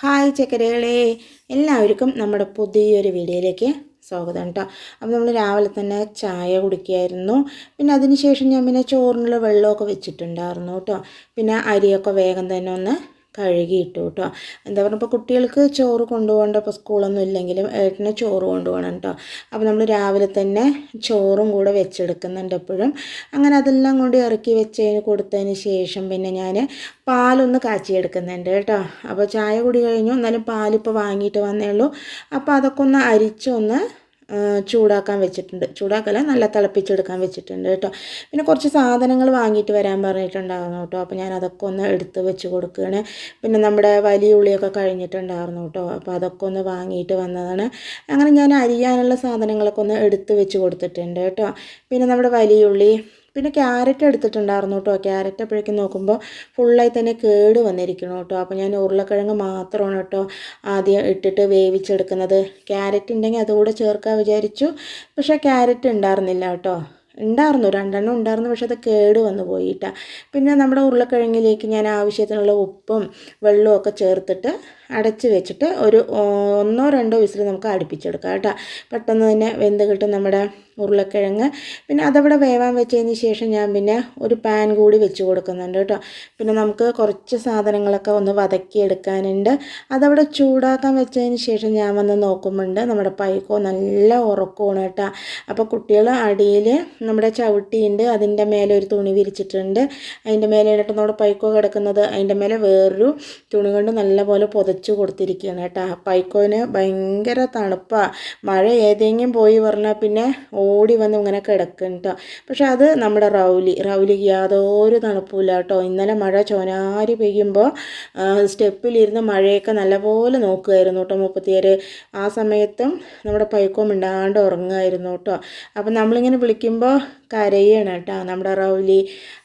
Hi ചക്കരകളെ, എല്ലാവർക്കും നമ്മുടെ പുതിയൊരു വീഡിയോയിലേക്ക് സ്വാഗതം കേട്ടോ. അപ്പോൾ നമ്മൾ രാവിലെ തന്നെ ചായ കുടിക്കുകയായിരുന്നു. പിന്നെ അതിന് ശേഷം ഞാൻ ചോറിനുള്ള വെള്ളമൊക്കെ വെച്ചിട്ടുണ്ടായിരുന്നു കേട്ടോ. പിന്നെ അരിയൊക്കെ വേഗം തന്നെ ഒന്ന് കഴുകിയിട്ടു കേട്ടോ. എന്താ പറയുക, ഇപ്പോൾ കുട്ടികൾക്ക് ചോറ് കൊണ്ടുപോകേണ്ട, ഇപ്പോൾ സ്കൂളൊന്നും ഇല്ലെങ്കിലും ഏട്ടന് ചോറ് കൊണ്ടുപോകണം കേട്ടോ. അപ്പോൾ നമ്മൾ രാവിലെ തന്നെ ചോറും കൂടെ വെച്ചെടുക്കുന്നുണ്ട് എപ്പോഴും. അങ്ങനെ അതെല്ലാം കൊണ്ട് ഇറക്കി കൊടുത്തതിന് ശേഷം പിന്നെ ഞാൻ പാലൊന്ന് കാച്ചിയെടുക്കുന്നുണ്ട് കേട്ടോ. അപ്പോൾ ചായ കുടി കഴിഞ്ഞു, എന്നാലും പാലിപ്പോൾ വാങ്ങിയിട്ട് വന്നേ ഉള്ളൂ. അപ്പോൾ അതൊക്കെ ഒന്ന് അരിച്ചൊന്ന് ചൂടാക്കാൻ വെച്ചിട്ടുണ്ട്. ചൂടാക്കല്ല, നല്ല തിളപ്പിച്ചെടുക്കാൻ വെച്ചിട്ടുണ്ട് കേട്ടോ. പിന്നെ കുറച്ച് സാധനങ്ങൾ വാങ്ങിയിട്ട് വരാൻ പറഞ്ഞിട്ടുണ്ടായിരുന്നു കേട്ടോ. അപ്പോൾ ഞാൻ അതൊക്കെ ഒന്ന് എടുത്ത് വെച്ച് കൊടുക്കുകയാണ്. പിന്നെ നമ്മുടെ വലിയ ഉള്ളിയൊക്കെ കഴിഞ്ഞിട്ടുണ്ടായിരുന്നു കേട്ടോ. അപ്പോൾ അതൊക്കെ ഒന്ന് വാങ്ങിയിട്ട് വന്നതാണ്. അങ്ങനെ ഞാൻ അരിയാനുള്ള സാധനങ്ങളൊക്കെ ഒന്ന് എടുത്ത് വെച്ച് കൊടുത്തിട്ടുണ്ട് കേട്ടോ. പിന്നെ നമ്മുടെ വലിയ ഉള്ളി, പിന്നെ ക്യാരറ്റ് എടുത്തിട്ടുണ്ടായിരുന്നു കേട്ടോ. ക്യാരറ്റ് അപ്പോഴേക്കും നോക്കുമ്പോൾ ഫുള്ളായി തന്നെ കേട് വന്നിരിക്കണം കേട്ടോ. അപ്പോൾ ഞാൻ ഉരുളക്കിഴങ്ങ് മാത്രമാണ് കേട്ടോ ആദ്യം ഇട്ടിട്ട് വേവിച്ചെടുക്കുന്നത്. ക്യാരറ്റ് ഉണ്ടെങ്കിൽ അതുകൂടെ ചേർക്കാൻ വിചാരിച്ചു, പക്ഷേ ക്യാരറ്റ് ഉണ്ടായിരുന്നില്ല കേട്ടോ. ഉണ്ടായിരുന്നു, 2 ഉണ്ടായിരുന്നു, പക്ഷെ അത് കേട് വന്നു പോയിട്ടാ. പിന്നെ നമ്മുടെ ഉരുളക്കിഴങ്ങിലേക്ക് ഞാൻ ആവശ്യത്തിനുള്ള ഉപ്പും വെള്ളവും ഒക്കെ ചേർത്തിട്ട് അടച്ച് വെച്ചിട്ട് ഒരു 1-2 വിസിൽ നമുക്ക് അടുപ്പിച്ചെടുക്കാം കേട്ടോ. പെട്ടെന്ന് തന്നെ വെന്ത് കിട്ടും നമ്മുടെ ഉരുളക്കിഴങ്ങ്. പിന്നെ അതവിടെ വേവാൻ വെച്ചതിന് ശേഷം ഞാൻ പിന്നെ ഒരു പാൻ കൂടി വെച്ച് കൊടുക്കുന്നുണ്ട് കേട്ടോ. പിന്നെ നമുക്ക് കുറച്ച് സാധനങ്ങളൊക്കെ ഒന്ന് വതക്കിയെടുക്കാനുണ്ട്. അതവിടെ ചൂടാക്കാൻ വെച്ചതിന് ശേഷം ഞാൻ വന്ന് നോക്കുമ്പോണ്ട് നമ്മുടെ പൈക്കോ നല്ല ഉറക്കമാണ് കേട്ടോ. അപ്പോൾ കുട്ടികൾ അടിയിൽ നമ്മുടെ ചവിട്ടിയുണ്ട്, അതിൻ്റെ മേലെ ഒരു തുണി വിരിച്ചിട്ടുണ്ട്. അതിൻ്റെ മേലെ ഇട്ട് നമ്മുടെ പൈക്കോ കിടക്കുന്നത്, അതിൻ്റെ മേലെ വേറൊരു തുണി കൊണ്ട് നല്ലപോലെ പുതച്ച് കൊടുത്തിരിക്കുകയാണ് കേട്ടോ. പൈക്കോന് ഭയങ്കര തണുപ്പാണ്. മഴ ഏതെങ്കിലും പോയി പറഞ്ഞാൽ പിന്നെ ഓടി വന്ന് ഇങ്ങനെ കിടക്കും കേട്ടോ. പക്ഷെ അത് നമ്മുടെ റൗലിക്ക് യാതൊരു തണുപ്പില്ല കേട്ടോ. ഇന്നലെ മഴ ചോനാരി പെയ്യുമ്പോൾ സ്റ്റെപ്പിലിരുന്ന് മഴയൊക്കെ നല്ലപോലെ നോക്കുമായിരുന്നു കേട്ടോ മുപ്പത്തിയേര്. ആ സമയത്തും നമ്മുടെ പൈക്കോ മിണ്ടാണ്ട് ഉറങ്ങുമായിരുന്നു കേട്ടോ. അപ്പം നമ്മളിങ്ങനെ വിളിക്കുമ്പോൾ കരയാണ് കേട്ടോ നമ്മുടെ റൗലി.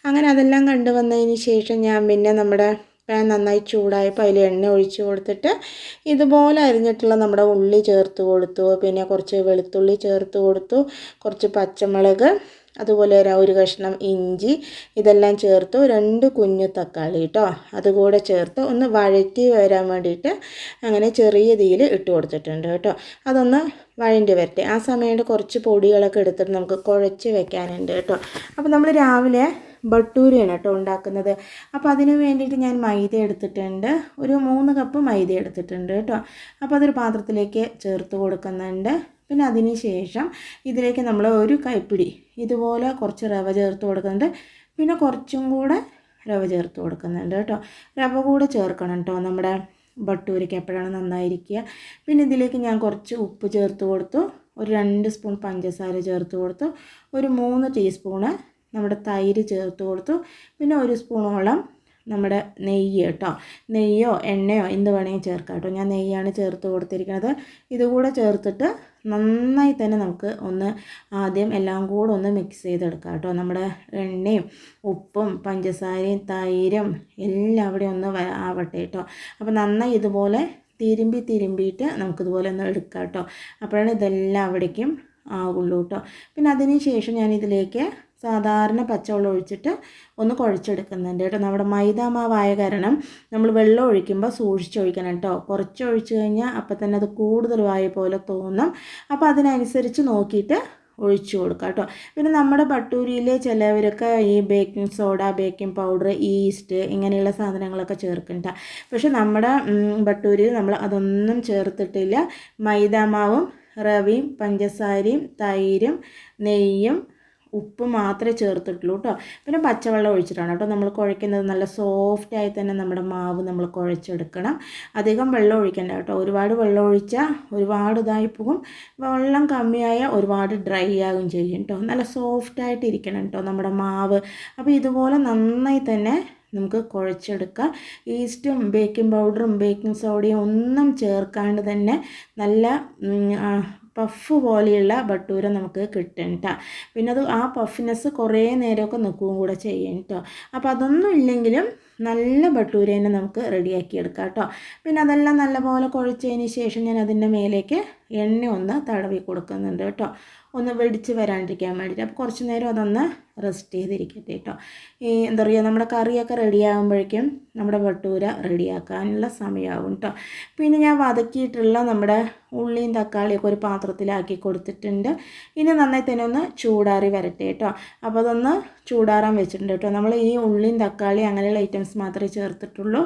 അങ്ങനെ അതെല്ലാം കണ്ടു വന്നതിന് ശേഷം ഞാൻ പിന്നെ നമ്മുടെ പാൻ നന്നായി ചൂടായപ്പോൾ അതിൽ എണ്ണ ഒഴിച്ച് കൊടുത്തിട്ട് ഇതുപോലെ അരിഞ്ഞിട്ടുള്ള നമ്മുടെ ഉള്ളി ചേർത്ത് കൊടുത്തു. പിന്നെ കുറച്ച് വെളുത്തുള്ളി ചേർത്ത് കൊടുത്തു, കുറച്ച് പച്ചമുളക്, അതുപോലെ ഒരു കഷ്ണം ഇഞ്ചി, ഇതെല്ലാം ചേർത്ത് 2 കുഞ്ഞു തക്കാളി കേട്ടോ അതുകൂടെ ചേർത്ത് ഒന്ന് വഴറ്റി വരാൻ വേണ്ടിയിട്ട് അങ്ങനെ ചെറിയ തീയിൽ ഇട്ട് കൊടുത്തിട്ടുണ്ട് കേട്ടോ. അതൊന്ന് വഴണ്ടി വരട്ടെ. ആ സമയത്ത് കുറച്ച് പൊടികളൊക്കെ എടുത്തിട്ട് നമുക്ക് കുഴച്ച് വെക്കാനുണ്ട് കേട്ടോ. അപ്പോൾ നമ്മൾ രാവിലെ ബട്ടൂരയാണ് കേട്ടോ ഉണ്ടാക്കുന്നത്. അപ്പോൾ അതിന് വേണ്ടിയിട്ട് ഞാൻ മൈദ എടുത്തിട്ടുണ്ട്, ഒരു 3 കപ്പ് മൈദ എടുത്തിട്ടുണ്ട് കേട്ടോ. അപ്പോൾ അതൊരു പാത്രത്തിലേക്ക് ചേർത്ത് കൊടുക്കുന്നുണ്ട്. പിന്നെ അതിന് ശേഷം ഇതിലേക്ക് നമ്മൾ ഒരു കൈപ്പിടി ഇതുപോലെ കുറച്ച് റവ ചേർത്ത് കൊടുക്കുന്നുണ്ട്. പിന്നെ കുറച്ചും കൂടെ റവ ചേർത്ത് കൊടുക്കുന്നുണ്ട് കേട്ടോ. റവ കൂടെ ചേർക്കണം കേട്ടോ, നമ്മുടെ ബട്ടൂരയ്ക്ക് എപ്പോഴാണ് നന്നായിരിക്കുക. പിന്നെ ഇതിലേക്ക് ഞാൻ കുറച്ച് ഉപ്പ് ചേർത്ത് കൊടുത്തു, ഒരു 2 സ്പൂൺ പഞ്ചസാര ചേർത്ത് കൊടുത്തു, ഒരു 3 ടീസ്പൂണ് നമ്മുടെ തൈര് ചേർത്ത് കൊടുത്തു. പിന്നെ 1 സ്പൂണോളം നമ്മുടെ നെയ്യ് കേട്ടോ. നെയ്യോ എണ്ണയോ എന്ത് വേണമെങ്കിൽ ചേർക്കാം കേട്ടോ. ഞാൻ നെയ്യാണ് ചേർത്ത് കൊടുത്തിരിക്കുന്നത്. ഇതുകൂടെ ചേർത്തിട്ട് നന്നായി തന്നെ നമുക്ക് ഒന്ന് ആദ്യം എല്ലാം കൂടെ ഒന്ന് മിക്സ് ചെയ്തെടുക്കാം കേട്ടോ. നമ്മുടെ എണ്ണയും ഉപ്പും പഞ്ചസാരയും തൈരും എല്ലാം അവിടെ ഒന്ന് ആവട്ടെ കേട്ടോ. അപ്പോൾ നന്നായി ഇതുപോലെ തിരുമ്പിയിട്ട് നമുക്കിതുപോലെ ഒന്ന് എടുക്കാം കേട്ടോ. അപ്പോഴാണ് ഇതെല്ലാം അവിടേക്കും ആകുള്ളൂ കേട്ടോ. പിന്നെ അതിന് ശേഷം ഞാൻ ഇതിലേക്ക് സാധാരണ പച്ചവെള്ളം ഒഴിച്ചിട്ട് ഒന്ന് കുഴച്ചെടുക്കുന്നുണ്ട് കേട്ടോ. നമ്മുടെ മൈദ മാവായ കാരണം നമ്മൾ വെള്ളം ഒഴിക്കുമ്പോൾ സൂക്ഷിച്ചൊഴിക്കണം കേട്ടോ. കുറച്ച് ഒഴിച്ച് കഴിഞ്ഞാൽ അപ്പം തന്നെ അത് കൂടുതലായ പോലെ തോന്നും. അപ്പോൾ അതിനനുസരിച്ച് നോക്കിയിട്ട് ഒഴിച്ചു കൊടുക്കുക കേട്ടോ. പിന്നെ നമ്മുടെ ബട്ടൂരിയിൽ ചിലവരൊക്കെ ഈ baking soda, baking powder, east ഇങ്ങനെയുള്ള സാധനങ്ങളൊക്കെ ചേർക്കണ്ട. പക്ഷെ നമ്മുടെ ബട്ടൂരിയിൽ നമ്മൾ അതൊന്നും ചേർത്തിട്ടില്ല. മൈദാമാവും റവയും പഞ്ചസാരയും തൈരും നെയ്യും ഉപ്പ് മാത്രമേ ചേർത്തിട്ടുള്ളൂ കേട്ടോ. പിന്നെ പച്ചവെള്ളം ഒഴിച്ചിട്ടാണ് കേട്ടോ നമ്മൾ കുഴയ്ക്കുന്നത്. നല്ല സോഫ്റ്റായി തന്നെ നമ്മുടെ മാവ് നമ്മൾ കുഴച്ചെടുക്കണം. അധികം വെള്ളം ഒഴിക്കണ്ട കേട്ടോ. ഒരുപാട് വെള്ളം ഒഴിച്ചാൽ ഒരുപാട് ഇതായി പോകും. വെള്ളം കമ്മിയായാൽ ഒരുപാട് ഡ്രൈ ആകും ചെയ്യും കേട്ടോ. നല്ല സോഫ്റ്റായിട്ട് ഇരിക്കണം കേട്ടോ നമ്മുടെ മാവ്. അപ്പോൾ ഇതുപോലെ നന്നായി തന്നെ നമുക്ക് കുഴച്ചെടുക്കാം. ഈസ്റ്റും ബേക്കിംഗ് പൗഡറും ബേക്കിംഗ് സോഡയും ഒന്നും ചേർക്കാണ്ട് തന്നെ നല്ല പഫ് പോലെയുള്ള ബട്ടൂര നമുക്ക് കിട്ടും കേട്ടോ. പിന്നെ അത് ആ പഫിനെസ് കുറേ നേരമൊക്കെ നിൽക്കുകയും കൂടെ ചെയ്യും കേട്ടോ. അപ്പോൾ അതൊന്നും ഇല്ലെങ്കിലും നല്ല ബട്ടൂര തന്നെ നമുക്ക് റെഡിയാക്കി എടുക്കാം കേട്ടോ. പിന്നെ അതെല്ലാം നല്ലപോലെ കുഴച്ചതിന് ശേഷം ഞാൻ അതിൻ്റെ മേലേക്ക് എണ്ണ ഒന്ന് തടവി കൊടുക്കുന്നുണ്ട് കേട്ടോ. ഒന്ന് വെടിച്ച് വരാണ്ടിരിക്കാൻ വേണ്ടിയിട്ട്. അപ്പോൾ കുറച്ച് നേരം അതൊന്ന് റെസ്റ്റ് ചെയ്തിരിക്കട്ടെ കേട്ടോ. ഈ എന്താ പറയുക, നമ്മുടെ കറിയൊക്കെ റെഡിയാകുമ്പോഴേക്കും നമ്മുടെ ഭട്ടൂര റെഡിയാക്കാനുള്ള സമയമാകും കേട്ടോ. പിന്നെ ഞാൻ വതക്കിയിട്ടുള്ള നമ്മുടെ ഉള്ളിയും തക്കാളിയൊക്കെ ഒരു പാത്രത്തിലാക്കി കൊടുത്തിട്ടുണ്ട്. ഇനി നന്നായി തന്നെ ഒന്ന് ചൂടാറി വരട്ടെ കേട്ടോ. അപ്പോൾ അതൊന്ന് ചൂടാറാൻ വെച്ചിട്ടുണ്ട് കേട്ടോ. നമ്മൾ ഈ ഉള്ളിയും തക്കാളി അങ്ങനെയുള്ള ഐറ്റംസ് മാത്രമേ ചേർത്തിട്ടുള്ളൂ.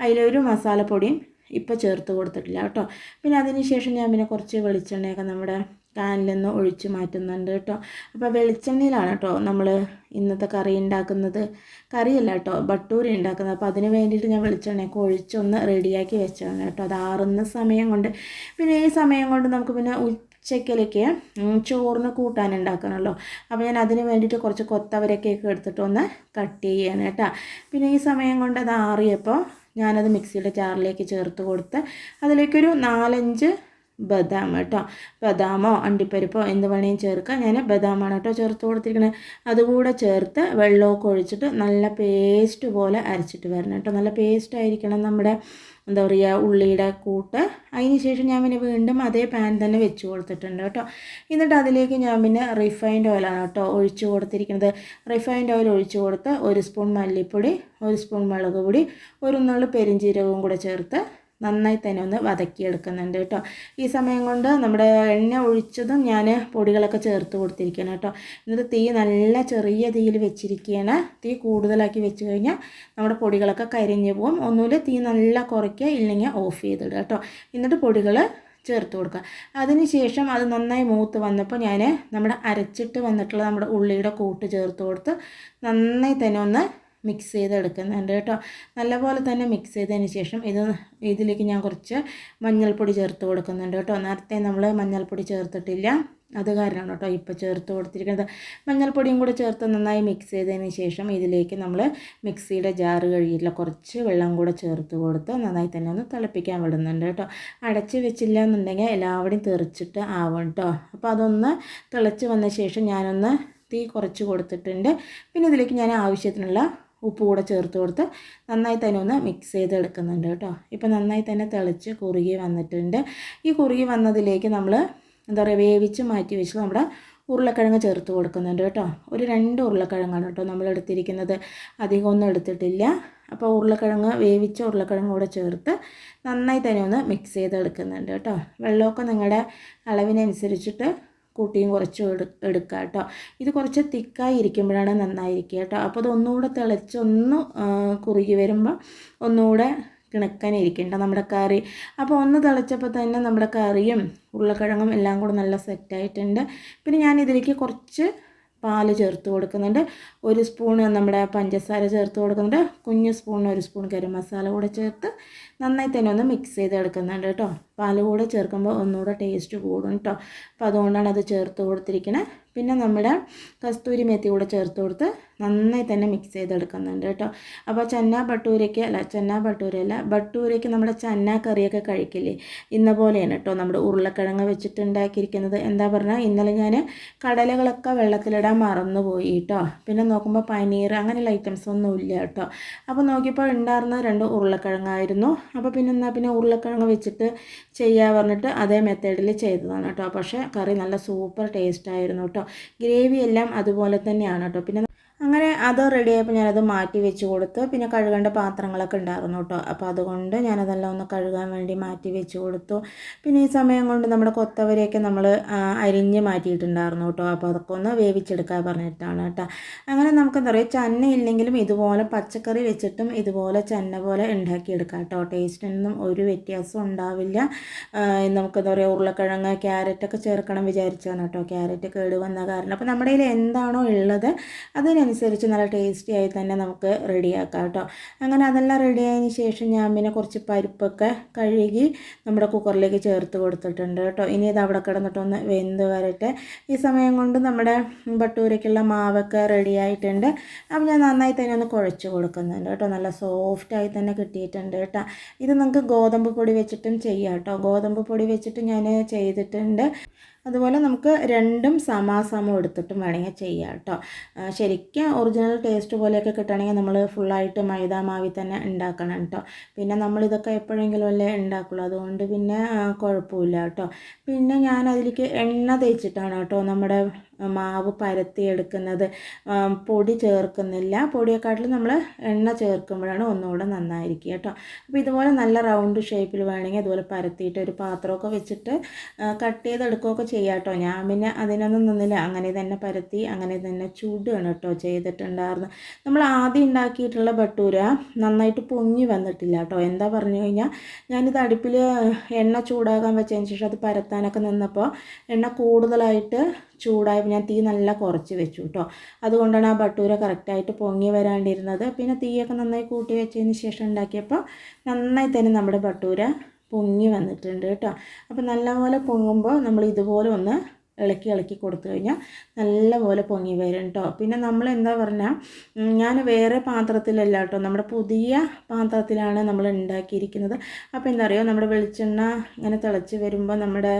അതിലൊരു മസാലപ്പൊടിയും ഇപ്പോൾ ചേർത്ത് കൊടുത്തിട്ടില്ല കേട്ടോ. പിന്നെ അതിന് ശേഷം ഞാൻ പിന്നെ കുറച്ച് വെളിച്ചെണ്ണയൊക്കെ നമ്മുടെ പാനിൽ നിന്ന് ഒഴിച്ച് മാറ്റുന്നുണ്ട് കേട്ടോ. അപ്പോൾ വെളിച്ചെണ്ണയിലാണ് കേട്ടോ നമ്മൾ ഇന്നത്തെ കറി ഉണ്ടാക്കുന്നത്. കറിയല്ല കേട്ടോ, ഭട്ടൂര ഉണ്ടാക്കുന്നത്. അപ്പോൾ അതിന് വേണ്ടിയിട്ട് ഞാൻ വെളിച്ചെണ്ണയൊക്കെ ഒഴിച്ചൊന്ന് റെഡിയാക്കി വെച്ചതാണ് കേട്ടോ. അത് ആറുന്ന സമയം കൊണ്ട്, പിന്നെ ഈ സമയം കൊണ്ട് നമുക്ക് പിന്നെ ഉച്ചക്കലേക്ക് ചോറിന് കൂട്ടാനുണ്ടാക്കണമല്ലോ. അപ്പോൾ ഞാൻ അതിന് വേണ്ടിയിട്ട് കുറച്ച് കൊത്തവരക്കൊക്കെ എടുത്തിട്ടൊന്ന് കട്ട് ചെയ്യാണ് കേട്ടോ. പിന്നെ ഈ സമയം കൊണ്ട് അത് ആറിയപ്പോൾ ഞാനത് മിക്സിയുടെ ജാറിലേക്ക് ചേർത്ത് കൊടുത്ത് അതിലേക്കൊരു 4-5 ബദാം കേട്ടോ. ബദാമോ അണ്ടിപ്പരിപ്പോ എന്ത് വേണമെങ്കിലും ചേർക്കാം. ഞാൻ ബദാമാണ് കേട്ടോ ചേർത്ത് കൊടുത്തിരിക്കുന്നത്. അതുകൂടെ ചേർത്ത് വെള്ളമൊക്കെ ഒഴിച്ചിട്ട് നല്ല പേസ്റ്റ് പോലെ അരച്ചിട്ട് വരണം കേട്ടോ. നല്ല പേസ്റ്റ് ആയിരിക്കണം നമ്മുടെ എന്താ പറയുക ഉള്ളിയുടെ കൂട്ട്. അതിന് ശേഷം ഞാൻ പിന്നെ വീണ്ടും അതേ പാൻ തന്നെ വെച്ച് കൊടുത്തിട്ടുണ്ട് കേട്ടോ. എന്നിട്ട് അതിലേക്ക് ഞാൻ പിന്നെ റിഫൈൻഡ് ഓയിലാണ് കേട്ടോ ഒഴിച്ച് കൊടുത്തിരിക്കുന്നത്. റിഫൈൻഡ് ഓയിൽ ഒഴിച്ച് കൊടുത്ത് 1 സ്പൂൺ മല്ലിപ്പൊടി, 1 സ്പൂൺ മുളക് പൊടി, 1 നുള്ളു പെരിഞ്ജീരകവും കൂടെ ചേർത്ത് നന്നായി തന്നെ ഒന്ന് വതക്കിയെടുക്കുന്നുണ്ട് കേട്ടോ. ഈ സമയം കൊണ്ട് നമ്മുടെ എണ്ണ ഒഴിച്ചതും ഞാൻ പൊടികളൊക്കെ ചേർത്ത് കൊടുത്തിരിക്കുകയാണ് കേട്ടോ. എന്നിട്ട് തീ നല്ല ചെറിയ തീയിൽ വെച്ചിരിക്കുകയാണ്. തീ കൂടുതലാക്കി വെച്ച് കഴിഞ്ഞാൽ നമ്മുടെ പൊടികളൊക്കെ കരിഞ്ഞു പോകും. ഒന്നുമില്ല, തീ നല്ല കുറയ്ക്കുക, ഇല്ലെങ്കിൽ ഓഫ് ചെയ്തിടുക കേട്ടോ. എന്നിട്ട് പൊടികൾ ചേർത്ത് കൊടുക്കുക. അതിന് ശേഷം അത് നന്നായി മൂത്ത് വന്നപ്പോൾ ഞാൻ നമ്മുടെ അരച്ചിട്ട് വന്നിട്ടുള്ള നമ്മുടെ ഉള്ളിയുടെ കൂട്ട് ചേർത്ത് കൊടുത്ത് നന്നായി തന്നെ ഒന്ന് മിക്സ് ചെയ്തെടുക്കുന്നുണ്ട് കേട്ടോ. നല്ലപോലെ തന്നെ മിക്സ് ചെയ്തതിന് ശേഷം ഇതിലേക്ക് ഞാൻ കുറച്ച് മഞ്ഞൾപ്പൊടി ചേർത്ത് കൊടുക്കുന്നുണ്ട് കേട്ടോ. നേരത്തെ നമ്മൾ മഞ്ഞൾപ്പൊടി ചേർത്തിട്ടില്ല, അത് കാരണമാണ് കേട്ടോ ഇപ്പോൾ ചേർത്ത് കൊടുത്തിരിക്കുന്നത്. മഞ്ഞൾപ്പൊടിയും കൂടെ ചേർത്ത് നന്നായി മിക്സ് ചെയ്തതിന് ശേഷം ഇതിലേക്ക് നമ്മൾ മിക്സിയുടെ ജാറ് കഴുകിയിട്ടുള്ള കുറച്ച് വെള്ളം കൂടെ ചേർത്ത് കൊടുത്ത് നന്നായി തന്നെ ഒന്ന് തിളപ്പിക്കാൻ വിടുന്നുണ്ട് കേട്ടോ. അടച്ച് വെച്ചില്ല എന്നുണ്ടെങ്കിൽ എല്ലാവരുടെയും തെറിച്ചിട്ട് ആവും കേട്ടോ. അപ്പോൾ അതൊന്ന് തിളച്ച് വന്ന ശേഷം ഞാനൊന്ന് തീ കുറച്ച് കൊടുത്തിട്ടുണ്ട്. പിന്നെ ഇതിലേക്ക് ഞാൻ ആവശ്യത്തിനുള്ള ഉപ്പ് കൂടെ ചേർത്ത് കൊടുത്ത് നന്നായി തന്നെ ഒന്ന് മിക്സ് ചെയ്തെടുക്കുന്നുണ്ട് കേട്ടോ. ഇപ്പോൾ നന്നായി തന്നെ തിളച്ച് കുറുകി വന്നിട്ടുണ്ട്. ഈ കുറുകി വന്നതിലേക്ക് നമ്മൾ എന്താ പറയുക വേവിച്ച് മാറ്റി വെച്ച് നമ്മുടെ ഉരുളക്കിഴങ്ങ് ചേർത്ത് കൊടുക്കുന്നുണ്ട് കേട്ടോ. ഒരു 2 ഉരുളക്കിഴങ്ങാണ് കേട്ടോ നമ്മൾ എടുത്തിരിക്കുന്നത്, അധികമൊന്നും എടുത്തിട്ടില്ല. അപ്പോൾ വേവിച്ച ഉരുളക്കിഴങ്ങ് കൂടെ ചേർത്ത് നന്നായി തന്നെ ഒന്ന് മിക്സ് ചെയ്തെടുക്കുന്നുണ്ട് കേട്ടോ. വെള്ളമൊക്കെ നിങ്ങളുടെ അളവിനനുസരിച്ചിട്ട് കൂട്ടിയും കുറച്ചും എടുക്കുക കേട്ടോ. ഇത് കുറച്ച് തിക്കായി ഇരിക്കുമ്പോഴാണ് നന്നായിരിക്കുക കേട്ടോ. അപ്പോൾ അതൊന്നുകൂടെ തിളച്ചൊന്ന് കുറുകി വരുമ്പോൾ ഒന്നുകൂടെ കിണക്കാനിരിക്കേണ്ട നമ്മുടെ കറി. അപ്പോൾ ഒന്ന് തിളച്ചപ്പോൾ തന്നെ നമ്മുടെ കറിയും ഉരുളക്കിഴങ്ങും എല്ലാം കൂടെ നല്ല സെറ്റായിട്ടുണ്ട്. പിന്നെ ഞാൻ ഇതിലേക്ക് കുറച്ച് പാൽ ചേർത്ത് കൊടുക്കുന്നുണ്ട്. 1 സ്പൂൺ നമ്മുടെ പഞ്ചസാര ചേർത്ത് കൊടുക്കുന്നുണ്ട്. കുഞ്ഞു സ്പൂൺ 1 സ്പൂൺ ഗരം മസാല കൂടെ ചേർത്ത് നന്നായി തന്നെ ഒന്ന് മിക്സ് ചെയ്തെടുക്കുന്നുണ്ട് കേട്ടോ. പാൽ കൂടെ ചേർക്കുമ്പോൾ ഒന്നുകൂടെ ടേസ്റ്റ് കൂടും കേട്ടോ. അപ്പോൾ അതുകൊണ്ടാണ് അത് ചേർത്ത് കൊടുത്തിരിക്കുന്നത്. പിന്നെ നമ്മുടെ കസ്തൂരി മേത്തി കൂടെ ചേർത്ത് കൊടുത്ത് നന്നായി തന്നെ മിക്സ് ചെയ്തെടുക്കുന്നുണ്ട് കേട്ടോ. അപ്പോൾ ഭട്ടൂരയ്ക്ക് നമ്മുടെ ചന്ന കറിയൊക്കെ കഴിക്കില്ലേ, ഇന്ന പോലെയാണ് കേട്ടോ നമ്മുടെ ഉരുളക്കിഴങ്ങ് വെച്ചിട്ട് ഉണ്ടാക്കിയിരിക്കുന്നത്. എന്താ പറഞ്ഞാൽ ഇന്നലെ ഞാൻ കടലകളൊക്കെ വെള്ളത്തിലിടാൻ മറന്നുപോയി കേട്ടോ. പിന്നെ നോക്കുമ്പോൾ പനീർ അങ്ങനെയുള്ള ഐറ്റംസ് ഒന്നും ഇല്ല കേട്ടോ. അപ്പോൾ നോക്കിയപ്പോൾ ഉണ്ടായിരുന്ന 2 ഉരുളക്കിഴങ്ങായിരുന്നു. അപ്പോൾ പിന്നെ ഉരുളക്കിഴങ്ങ് വെച്ചിട്ട് ചെയ്യാൻ പറഞ്ഞിട്ട് അതേ മെത്തേഡിൽ ചെയ്തതാണ് കേട്ടോ. പക്ഷേ കറി നല്ല സൂപ്പർ ടേസ്റ്റ് ആയിരുന്നു കേട്ടോ. ഗ്രേവി എല്ലാം അതുപോലെ തന്നെയാണ് കേട്ടോ. പിന്നെ അങ്ങനെ അത് റെഡിയായപ്പോൾ ഞാനത് മാറ്റി വെച്ച് കൊടുത്ത്. പിന്നെ കഴുകേണ്ട പാത്രങ്ങളൊക്കെ ഉണ്ടായിരുന്നു കേട്ടോ. അപ്പോൾ അതുകൊണ്ട് ഞാനതെല്ലാം ഒന്ന് കഴുകാൻ വേണ്ടി മാറ്റി വെച്ച് കൊടുത്തു. പിന്നെ ഈ സമയം കൊണ്ട് നമ്മുടെ കൊത്തവരെയൊക്കെ നമ്മൾ അരിഞ്ഞ് മാറ്റിയിട്ടുണ്ടായിരുന്നു കേട്ടോ. അപ്പോൾ അതൊക്കെ ഒന്ന് വേവിച്ചെടുക്കാൻ പറഞ്ഞിട്ടാണ് കേട്ടോ. അങ്ങനെ നമുക്ക് എന്താ പറയുക, ചന്ന ഇല്ലെങ്കിലും ഇതുപോലെ പച്ചക്കറി വെച്ചിട്ടും ഇതുപോലെ ചന്ന പോലെ ഉണ്ടാക്കിയെടുക്കാം കേട്ടോ. ടേസ്റ്റിനൊന്നും ഒരു വ്യത്യാസം ഉണ്ടാവില്ല. നമുക്ക് എന്താ പറയുക, ഉരുളക്കിഴങ്ങ് ക്യാരറ്റൊക്കെ ചേർക്കണം വിചാരിച്ചാണ് കേട്ടോ. ക്യാരറ്റ് കേട് വന്ന കാരണം അപ്പോൾ നമ്മുടെ കയ്യിൽ എന്താണോ ഉള്ളത് അതിനനുസരിച്ച് നല്ല ടേസ്റ്റി ആയി തന്നെ നമുക്ക് റെഡിയാക്കാം കേട്ടോ. അങ്ങനെ അതെല്ലാം റെഡിയായതിന് ശേഷം ഞാൻ പിന്നെ കുറച്ച് പരിപ്പൊക്കെ കഴുകി നമ്മുടെ കുക്കറിലേക്ക് ചേർത്ത് കൊടുത്തിട്ടുണ്ട് കേട്ടോ. ഇനി ഇത് അവിടെ കിടന്നിട്ടൊന്ന് വെന്ത് വരട്ടെ. ഈ സമയം കൊണ്ട് നമ്മുടെ ഭട്ടൂരയ്ക്കുള്ള മാവൊക്കെ റെഡി ആയിട്ടുണ്ട്. അപ്പോൾ ഞാൻ നന്നായി തന്നെ ഒന്ന് കുഴച്ച് കൊടുക്കുന്നുണ്ട് കേട്ടോ. നല്ല സോഫ്റ്റായി തന്നെ കിട്ടിയിട്ടുണ്ട് കേട്ടോ. ഇത് നമുക്ക് ഗോതമ്പ് പൊടി വെച്ചിട്ടും ചെയ്യാം കേട്ടോ. ഗോതമ്പ് പൊടി വെച്ചിട്ട് ഞാൻ ചെയ്തിട്ടുണ്ട്. അതുപോലെ നമുക്ക് രണ്ടും സമാസമം എടുത്തിട്ടും വേണമെങ്കിൽ ചെയ്യാം കേട്ടോ. ശരിക്കും ഒറിജിനൽ ടേസ്റ്റ് പോലെയൊക്കെ കിട്ടണമെങ്കിൽ നമ്മൾ ഫുള്ളായിട്ട് മൈദ മാവിൽ തന്നെ ഉണ്ടാക്കണം കേട്ടോ. പിന്നെ നമ്മളിതൊക്കെ എപ്പോഴെങ്കിലും അല്ലേ ഉണ്ടാക്കുള്ളൂ, അതുകൊണ്ട് പിന്നെ കുഴപ്പമില്ല കേട്ടോ. പിന്നെ ഞാൻ അതിലേക്ക് എണ്ണ തേച്ചിട്ടാണ് കേട്ടോ നമ്മുടെ മാവ് പരത്തിയെടുക്കുന്നത്. പൊടി ചേർക്കുന്നില്ല, പൊടിയെക്കാട്ടിലും നമ്മൾ എണ്ണ ചേർക്കുമ്പോഴാണ് ഒന്നുകൂടെ നന്നായിരിക്കുക കേട്ടോ. അപ്പോൾ ഇതുപോലെ നല്ല റൗണ്ട് ഷേപ്പിൽ വേണമെങ്കിൽ അതുപോലെ പരത്തിയിട്ട് ഒരു പാത്രമൊക്കെ വെച്ചിട്ട് കട്ട് ചെയ്തെടുക്കുകയൊക്കെ ചെയ്യാം കേട്ടോ. ഞാൻ പിന്നെ അതിനൊന്നും നിന്നില്ല, അങ്ങനെ തന്നെ പരത്തി അങ്ങനെ തന്നെ ചൂടുകയാണ് കേട്ടോ ചെയ്തിട്ടുണ്ടായിരുന്നു. നമ്മൾ ആദ്യം ഉണ്ടാക്കിയിട്ടുള്ള ഭട്ടൂര നന്നായിട്ട് പൊങ്ങി വന്നിട്ടില്ല കേട്ടോ. എന്താ പറഞ്ഞു കഴിഞ്ഞാൽ ഞാനിത് അടുപ്പിൽ എണ്ണ ചൂടാകാൻ വെച്ചതിന് ശേഷം അത് പരത്താനൊക്കെ നിന്നപ്പോൾ എണ്ണ കൂടുതലായിട്ട് ചൂടായപ്പോൾ ഞാൻ തീ നല്ല കുറച്ച് വെച്ചു കേട്ടോ. അതുകൊണ്ടാണ് ആ ഭട്ടൂര കറക്റ്റായിട്ട് പൊങ്ങി വരാണ്ടിരുന്നത്. പിന്നെ തീയൊക്കെ നന്നായി കൂട്ടി വെച്ചതിന് ശേഷം ഉണ്ടാക്കിയപ്പോൾ നന്നായി തന്നെ നമ്മുടെ ഭട്ടൂര പൊങ്ങി വന്നിട്ടുണ്ട് കേട്ടോ. അപ്പോൾ നല്ലപോലെ പൊങ്ങുമ്പോൾ നമ്മൾ ഇതുപോലെ ഒന്ന് ഇളക്കി കൊടുത്തു കഴിഞ്ഞാൽ നല്ലപോലെ പൊങ്ങി വരും കേട്ടോ. പിന്നെ നമ്മൾ എന്താ പറഞ്ഞാൽ ഞാൻ വേറെ പാത്രത്തിലല്ല കേട്ടോ, നമ്മുടെ പുതിയ പാത്രത്തിലാണ് നമ്മൾ ഉണ്ടാക്കിയിരിക്കുന്നത്. അപ്പോൾ എന്താ പറയുക, നമ്മുടെ വെളിച്ചെണ്ണ ഇങ്ങനെ തിളച്ച് വരുമ്പോൾ നമ്മുടെ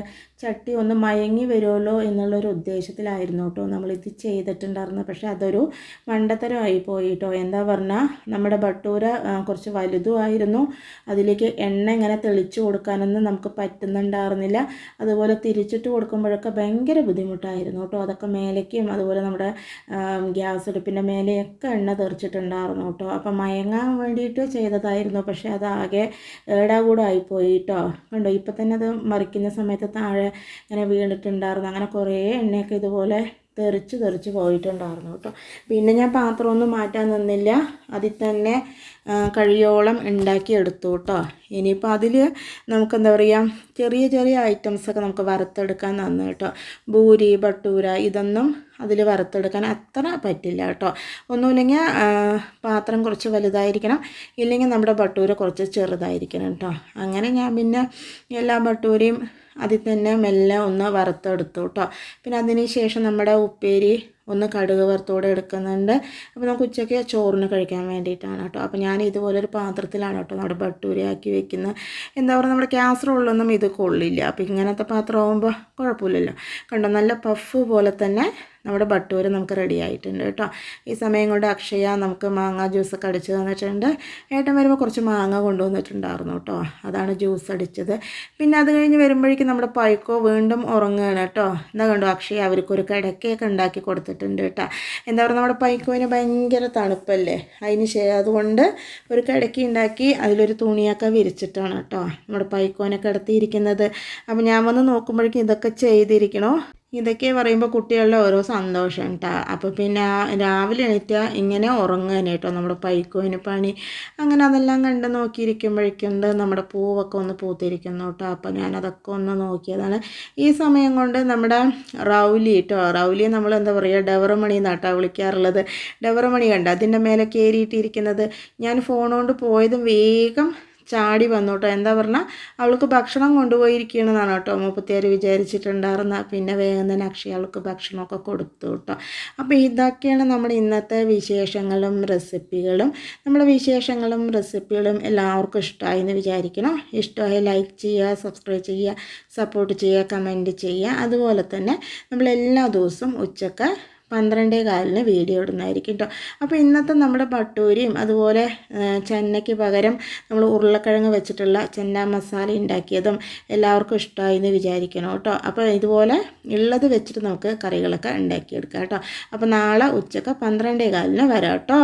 ചട്ടി ഒന്ന് മയങ്ങി വരുമല്ലോ എന്നുള്ളൊരു ഉദ്ദേശത്തിലായിരുന്നു കേട്ടോ നമ്മളിത് ചെയ്തിട്ടുണ്ടായിരുന്നത്. പക്ഷേ അതൊരു മണ്ടത്തരമായി പോയി കേട്ടോ. എന്താ പറഞ്ഞാൽ നമ്മുടെ ഭട്ടൂര കുറച്ച് വലുതുമായിരുന്നു, അതിലേക്ക് എണ്ണ ഇങ്ങനെ തെളിച്ച് കൊടുക്കാനൊന്നും നമുക്ക് പറ്റുന്നുണ്ടായിരുന്നില്ല. അതുപോലെ തിരിച്ചിട്ട് കൊടുക്കുമ്പോഴൊക്കെ ഭയങ്കര ബുദ്ധിമുട്ടായിരുന്നു കേട്ടോ. അതൊക്കെ മേലേക്കും അതുപോലെ നമ്മുടെ ഗ്യാസ് അടുപ്പിൻ്റെ മേലെയൊക്കെ എണ്ണ തെറിച്ചിട്ടുണ്ടായിരുന്നു കേട്ടോ. അപ്പം മയങ്ങാൻ വേണ്ടിയിട്ട് ചെയ്തതായിരുന്നു, പക്ഷേ അതാകെ ഏടാകൂടായിപ്പോയി കേട്ടോ. കണ്ടോ, ഇപ്പം തന്നെ അത് മറിക്കുന്ന സമയത്ത് താഴെ ഇങ്ങനെ വീണിട്ടുണ്ടായിരുന്നു. അങ്ങനെ കുറേ എണ്ണയൊക്കെ ഇതുപോലെ തെറിച്ച് പോയിട്ടുണ്ടായിരുന്നു കേട്ടോ. പിന്നെ ഞാൻ പാത്രമൊന്നും മാറ്റാൻ നിന്നില്ല, അതിൽ തന്നെ കഴിയോളം ഉണ്ടാക്കി എടുത്തു കേട്ടോ. ഇനിയിപ്പോൾ അതിൽ നമുക്കെന്താ പറയുക, ചെറിയ ഐറ്റംസൊക്കെ നമുക്ക് വറുത്തെടുക്കാൻ തന്നു കേട്ടോ. ഭൂരി, ഭട്ടൂര ഇതൊന്നും അതിൽ വറുത്തെടുക്കാൻ അത്ര പറ്റില്ല കേട്ടോ. ഒന്നുമില്ലെങ്കിൽ പാത്രം കുറച്ച് വലുതായിരിക്കണം, ഇല്ലെങ്കിൽ നമ്മുടെ ഭട്ടൂര കുറച്ച് ചെറുതായിരിക്കണം കേട്ടോ. അങ്ങനെ ഞാൻ പിന്നെ എല്ലാ ഭട്ടൂരയും അതിൽ തന്നെ മെല്ലെ ഒന്ന് വറുത്തെടുത്തു കേട്ടോ. പിന്നെ അതിന് ശേഷം നമ്മുടെ ഉപ്പേരി ഒന്ന് കടുക് വറുത്തോടെ എടുക്കുന്നുണ്ട്. അപ്പോൾ നമുക്ക് ഉച്ചയ്ക്ക് ചോറിന് കഴിക്കാൻ വേണ്ടിയിട്ടാണ് കേട്ടോ. അപ്പോൾ ഞാൻ ഇതുപോലൊരു പാത്രത്തിലാണ് കേട്ടോ നമ്മുടെ ഭട്ടൂരയാക്കി വെക്കുന്നത്. എന്താ പറയുക, നമ്മുടെ കാസറോളിലൊന്നും ഇത് കൊള്ളില്ല. അപ്പോൾ ഇങ്ങനത്തെ പാത്രമാകുമ്പോൾ കുഴപ്പമില്ലല്ലോ. കണ്ടോ, നല്ല പഫ് പോലെ തന്നെ നമ്മുടെ ഭട്ടൂര നമുക്ക് റെഡി ആയിട്ടുണ്ട് കേട്ടോ. ഈ സമയം കൊണ്ട് അക്ഷയ നമുക്ക് മാങ്ങ ജ്യൂസൊക്കെ അടിച്ച് തന്നിട്ടുണ്ട്. ഏട്ടൻ വരുമ്പോൾ കുറച്ച് മാങ്ങ കൊണ്ടുവന്നിട്ടുണ്ടായിരുന്നു കേട്ടോ, അതാണ് ജ്യൂസ് അടിച്ചത്. പിന്നെ അത് കഴിഞ്ഞ് വരുമ്പോഴേക്കും നമ്മുടെ പൈക്കോ വീണ്ടും ഉറങ്ങുകയാണ് കേട്ടോ. എന്താ കണ്ടോ, അക്ഷയ അവർക്കൊരു കിടക്കയൊക്കെ ഉണ്ടാക്കി കൊടുത്തിട്ടുണ്ട് കേട്ടോ. എന്താ പറയുക, നമ്മുടെ പൈക്കോവിന് ഭയങ്കര തണുപ്പല്ലേ, അതുകൊണ്ട് ഒരു കിടക്കി ഉണ്ടാക്കി അതിലൊരു തുണിയൊക്കെ വിരിച്ചിട്ടാണ് കേട്ടോ നമ്മുടെ പൈക്കോനെ കിടത്തിയിരിക്കുന്നത്. അപ്പോൾ ഞാൻ വന്ന് നോക്കുമ്പോഴേക്കും ഇതൊക്കെ ചെയ്തിരിക്കണോ. ഇതൊക്കെ പറയുമ്പോൾ കുട്ടികളുടെ ഓരോ സന്തോഷം കേട്ടോ. അപ്പോൾ പിന്നെ രാവിലെ എണീറ്റാൽ ഇങ്ങനെ ഉറങ്ങാൻ കേട്ടോ നമ്മുടെ പൈക്കോവിന് പണി. അങ്ങനെ അതെല്ലാം കണ്ട് നോക്കിയിരിക്കുമ്പോഴേക്കുണ്ട് നമ്മുടെ പൂവൊക്കെ ഒന്ന് പൂത്തിരിക്കുന്നു കേട്ടോ. അപ്പോൾ ഞാനതൊക്കെ ഒന്ന് നോക്കിയതാണ്. ഈ സമയം കൊണ്ട് നമ്മുടെ റൗലി കേട്ടോ, റൗലിയെ നമ്മൾ എന്താ പറയുക, ഡവറമണി എന്നാട്ടോ വിളിക്കാറുള്ളത്. ഡവറമണി കണ്ട അതിൻ്റെ മേലെ കയറിയിട്ടിരിക്കുന്നത്. ഞാൻ ഫോൺ കൊണ്ട് പോയതും വേഗം ചാടി വന്നു കേട്ടോ. എന്താ പറഞ്ഞാൽ അവൾക്ക് ഭക്ഷണം കൊണ്ടുപോയിരിക്കണമെന്നാണ് കേട്ടോ മുപ്പത്തിയാർ വിചാരിച്ചിട്ടുണ്ടായിരുന്ന. പിന്നെ വേഗം തന്നെ അക്ഷയ അവൾക്ക് ഭക്ഷണമൊക്കെ കൊടുത്തു കേട്ടോ. അപ്പോൾ ഇതൊക്കെയാണ് നമ്മുടെ ഇന്നത്തെ വിശേഷങ്ങളും റെസിപ്പികളും. നമ്മുടെ വിശേഷങ്ങളും റെസിപ്പികളും എല്ലാവർക്കും ഇഷ്ടമായി എന്ന് വിചാരിക്കണം. ഇഷ്ടമായി ലൈക്ക് ചെയ്യുക, സബ്സ്ക്രൈബ് ചെയ്യുക, സപ്പോർട്ട് ചെയ്യുക, കമൻറ്റ് ചെയ്യുക. അതുപോലെ തന്നെ നമ്മളെല്ലാ ദിവസവും ഉച്ചക്ക് 12:15 വീഡിയോ ഇടുന്നതായിരിക്കും കേട്ടോ. അപ്പോൾ ഇന്നത്തെ നമ്മുടെ ഭട്ടൂരിയും അതുപോലെ ചെന്നയ്ക്ക് പകരം നമ്മൾ ഉരുളക്കിഴങ്ങ് വെച്ചിട്ടുള്ള ചെന്ന മസാല ഉണ്ടാക്കിയതും എല്ലാവർക്കും ഇഷ്ടമായി എന്ന് വിചാരിക്കണം കേട്ടോ. അപ്പോൾ ഇതുപോലെ ഉള്ളത് വെച്ചിട്ട് നമുക്ക് കറികളൊക്കെ ഉണ്ടാക്കിയെടുക്കാം കേട്ടോ. അപ്പോൾ നാളെ ഉച്ചക്ക് 12:15 വരാം കേട്ടോ.